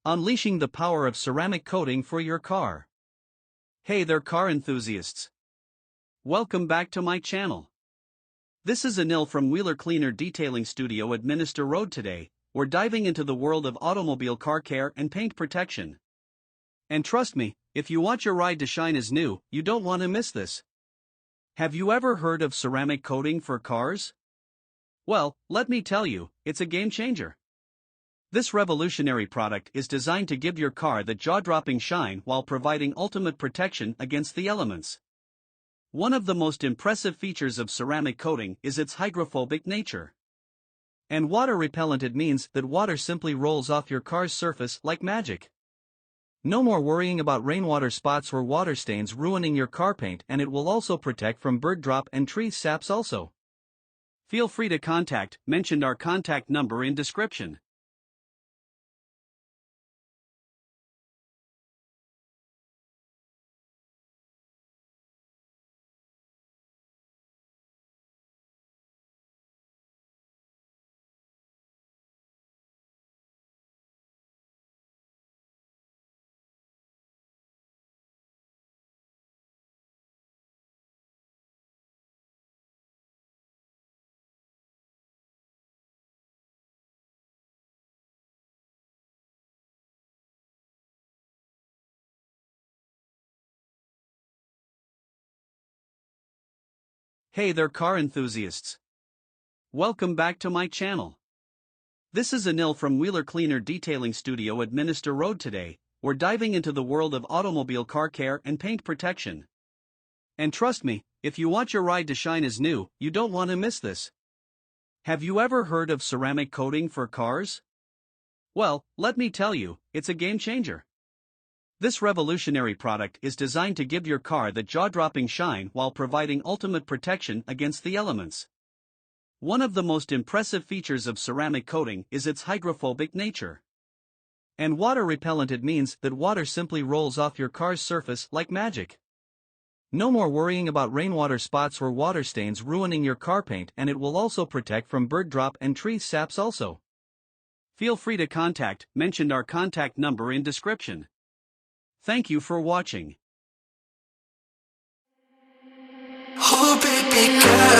unleashing the power of ceramic coating for your car. Hey there car enthusiasts! Welcome back to my channel. This is Anil from Wheeler Cleaner Detailing Studio at Minister Road. Today, we're diving into the world of automobile car care and paint protection. And trust me, if you want your ride to shine as new, you don't want to miss this. Have you ever heard of ceramic coating for cars? Well, let me tell you, it's a game changer. This revolutionary product is designed to give your car the jaw-dropping shine while providing ultimate protection against the elements. One of the most impressive features of ceramic coating is its hydrophobic nature. And water repellent. It means that water simply rolls off your car's surface like magic. No more worrying about rainwater spots or water stains ruining your car paint, and it will also protect from bird drop and tree saps also. Feel free to mention our contact number in description. Hey there car enthusiasts! Welcome back to my channel. This is Anil from Wheeler Cleaner Detailing Studio at Minister Road. Today, we're diving into the world of automobile car care and paint protection. And trust me, if you want your ride to shine as new, you don't want to miss this. Have you ever heard of ceramic coating for cars? Well, let me tell you, it's a game changer. This revolutionary product is designed to give your car the jaw-dropping shine while providing ultimate protection against the elements. One of the most impressive features of ceramic coating is its hydrophobic nature. And water repellent. It means that water simply rolls off your car's surface like magic. No more worrying about rainwater spots or water stains ruining your car paint, and it will also protect from bird drop and tree saps also. Feel free to mention our contact number in description. Thank you for watching. Oh baby girl